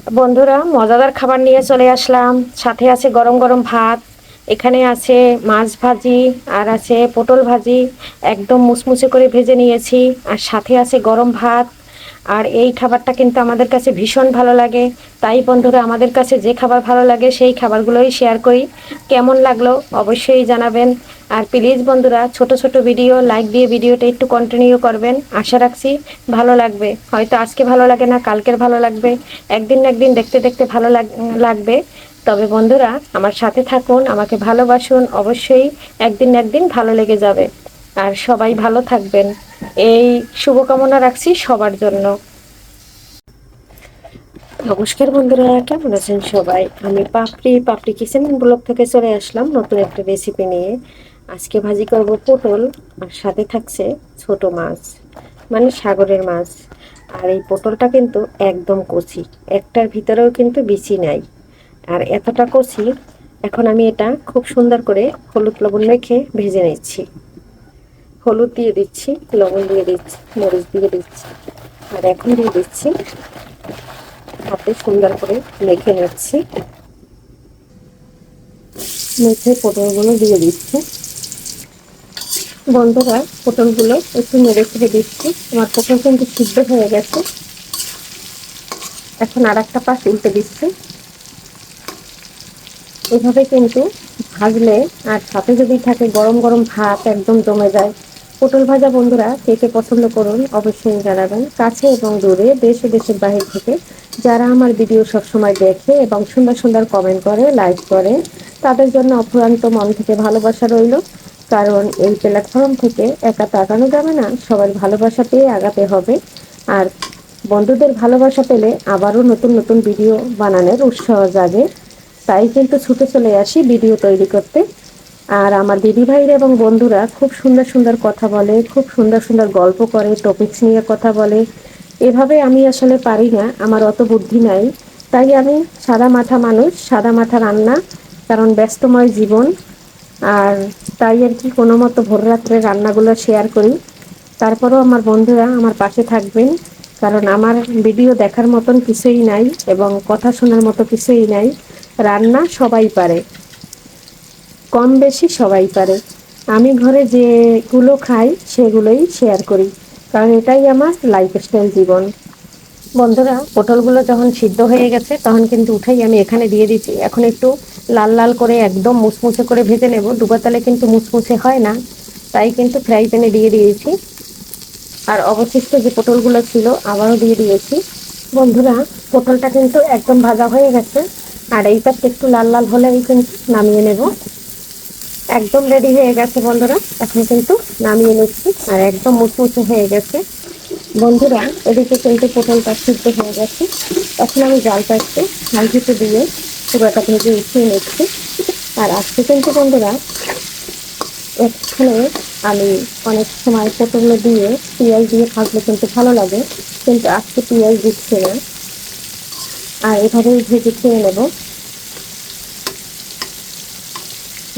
বন্ধুরা, মজাদার খাবার নিয়ে চলে আসলাম। সাথে আছে গরম গরম ভাত, এখানে আছে মাছ ভাজি, আর আছে পটল ভাজি। একদম মুচমুচে করে ভেজে নিয়েছি। আর সাথে আছে গরম ভাত। আর এই খাবারটা কিন্তু আমাদের কাছে ভীষণ ভালো লাগে। তাই বন্ধুরা, আমাদের কাছে যে খাবার ভালো লাগে সেই খাবারগুলোই শেয়ার করি। কেমন লাগলো অবশ্যই জানাবেন। আর প্লিজ বন্ধুরা, ছোট ছোট ভিডিও লাইক দিয়ে ভিডিওটা একটু কন্টিনিউ করবেন। আশা রাখছি ভালো লাগবে। হয়তো আজকে ভালো লাগে না, কালকের ভালো লাগবে, একদিন না একদিন দেখতে দেখতে ভালো লাগবে। তবে বন্ধুরা, আমার সাথে থাকুন, আমাকে ভালোবাসুন, অবশ্যই একদিন না একদিন ভালো লেগে যাবে। আর সবাই ভালো থাকবেন, এই শুভকামনা রাখছি সবার জন্য। নমস্কার বন্ধুরা, কেমন আছেন সবাই? আমি পাপড়ি কিচেন ব্লগ থেকে চলে আসলাম নতুন একটা রেসিপি নিয়ে। আজকে ভাজি করব পটল, আর সাথে থাকছে ছোট মাছ, মানে সাগরের মাছ। আর এই পটলটা কিন্তু একদম কচি, একটার ভিতরেও কিন্তু বিচি নাই, আর এতটা কচি। এখন আমি এটা খুব সুন্দর করে হলুদ লবণ মেখে ভেজে নিচ্ছি। হলুদ দিয়ে দিচ্ছি, লবণ দিয়ে দিচ্ছি, মরিচ দিয়ে দিচ্ছি, আর এখন দিয়ে দিচ্ছি, হাতে সুন্দর করে মেখে নিচ্ছি। মেখে পটলগুলো দিয়ে দিচ্ছি। বন্ধুরা, পটলগুলো একটু নেড়ে ছেড়ে দিচ্ছি। আমার পটল কিন্তু সিদ্ধ হয়ে গেছে। এখন আর একটা পাশ উল্টে দিচ্ছি। এভাবে কিন্তু ভাজলে, আর সাথে যদি থাকে গরম গরম ভাত, একদম জমে যায়। পটল ভাজা বন্ধুরা কে কে পছন্দ করুন অবশ্যই জানাবেন, কাছে এবং দূরে, দেশ ও দেশের বাহির থেকে যারা আমার ভিডিও সবসময় দেখে এবং সুন্দর সুন্দর কমেন্ট করে, লাইক করে, তাদের জন্য অফুরন্ত মন থেকে ভালোবাসা রইল। কারণ এই প্ল্যাটফর্ম থেকে একা তো আগানো যাবে না, সবার ভালোবাসা পেয়ে আগাতে হবে। আর বন্ধুদের ভালোবাসা পেলে আবারও নতুন নতুন ভিডিও বানানোর উৎসাহ জাগে। তাই কিন্তু ছুটে চলে আসি ভিডিও তৈরি করতে। আর আমার দিদি ভাইরা এবং বন্ধুরা খুব সুন্দর সুন্দর কথা বলে, খুব সুন্দর সুন্দর গল্প করে, টপিকস নিয়ে কথা বলে। এভাবে আমি আসলে পারি না, আমার অত বুদ্ধি নাই। তাই আমি সাদা মাথা মানুষ, সাদা মাথা রান্না, কারণ ব্যস্তময় জীবন। আর তাই আর কি কোনো মতো ভোর রাত্রে রান্নাগুলো শেয়ার করি। তারপরেও আমার বন্ধুরা আমার পাশে থাকবেন, কারণ আমার ভিডিও দেখার মতন কিছুই নাই এবং কথা শোনার মতো কিছুই নাই। রান্না সবাই পারে, কম বেশি সবাই পারে। আমি ঘরে যেগুলো খাই সেগুলোই শেয়ার করি, কারণ এটাই আমার লাইফস্টাইল জীবন। বন্ধুরা, পটলগুলো যখন সিদ্ধ হয়ে গেছে তখন কিন্তু উঠাই আমি এখানে দিয়ে দিচ্ছি। এখন একটু লাল লাল করে একদম মুচমুচে করে ভেজে নেব। ডুবা তেলে কিন্তু মুচমুচে হয় না, তাই কিন্তু ফ্রাই প্যানে দিয়ে দিয়েছি। আর অবশিষ্ট যে পটলগুলো ছিল আবারও দিয়ে দিয়েছি। বন্ধুরা, পটলটা কিন্তু একদম ভাজা হয়ে গেছে। আর এই পাশে একটু লাল লাল হলেই কিন্তু নামিয়ে নেব। একদম রেডি হয়ে গেছে বন্ধুরা, এখন কিন্তু নামিয়ে নিচ্ছি। আর একদম মুচমুচে হয়ে গেছে। বন্ধুরা, এদিকে কিন্তু পটলটা সিদ্ধ হয়ে গেছে। এখন আমি জালটা একটু হালকা দিয়ে পুরোটা ভেজে উঠিয়ে নিচ্ছি। আর আজকে কিন্তু বন্ধুরা এখানে আমি অনেক সময় পটল দিয়ে পেঁয়াজ দিয়ে ভাজলে কিন্তু ভালো লাগে, কিন্তু আজকে পেঁয়াজ দিচ্ছি না। আর এভাবেই ভেজে খেয়ে নেব।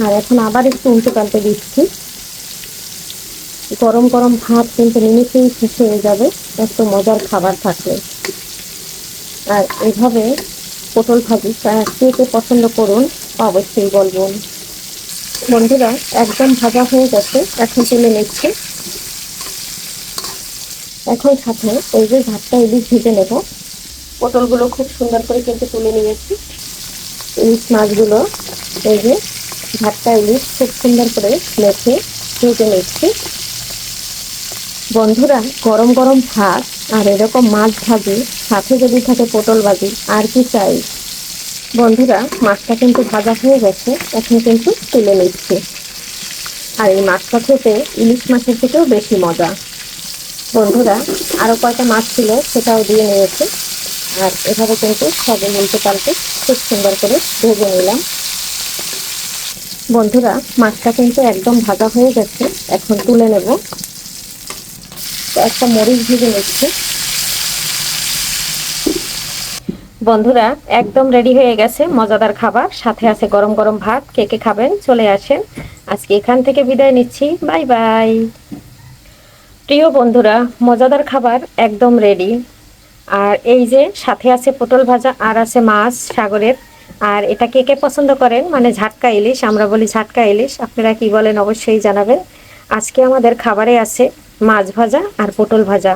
আর এখন আবার একটু উল্টে পাল্টে দিচ্ছি। গরম গরম ভাত কিন্তু নিমিষেই শেষ হয়ে যাবে এত মজার খাবার থাকলে। আর এভাবে পটল ভাজি কে কে পছন্দ করুন অবশ্যই বলবেন। বন্ধুরা, একদম ভাজা হয়ে গেছে, এখন তুলে নিচ্ছি। এখন সাথে এই যে ভাতটা ইলিশ ভেজে নেব। পটলগুলো খুব সুন্দর করে কিন্তু তুলে নিয়েছি। ইলিশ মাছগুলো এই যে ভাতটা ইলিশ খুব সুন্দর করে মেখে ভেজে নিচ্ছি। বন্ধুরা, গরম গরম ভাত আর এরকম মাছ ভাজি, সাথে যদি থাকে পটল ভাজি, আর কি চাই। বন্ধুরা, মাছটা কিন্তু ভাজা হয়ে গেছে, এখন কিন্তু তুলে নিচ্ছি। আর এই মাছটা খেতে ইলিশ মাছের থেকেও বেশি মজা। বন্ধুরা, আরো কয়টা মাছ ছিল সেটাও দিয়ে নিয়েছে। আর এভাবে কিন্তু সবে উল্টে পাল্টে খুব সুন্দর করে ভেজে নিলাম। বন্ধুরা, মাছটা কিন্তু একদম ভাজা হয়ে গেছে, এখন তুলে নেব। একটা মরিচ ভেজে নিচ্ছি। বন্ধুরা, একদম রেডি হয়ে গেছে মজাদার খাবার, সাথে আছে গরম গরম ভাত। কে কে খাবেন চলে আসেন। আজকে এখান থেকে বিদায় নিচ্ছি, বাই বাই। প্রিয় বন্ধুরা, মজাদার খাবার একদম রেডি। আর এই যে সাথে আছে পটল ভাজা আর আছে মাছ সাগরের। আর এটা কে কে পছন্দ করেন, মানে ঝাটকা ইলিশ, আমরা বলি ঝাটকা ইলিশ, আপনারা কি বলেন অবশ্যই জানাবেন। আজকে আমাদের খাবারে আছে মাছ ভাজা আর পটল ভাজা।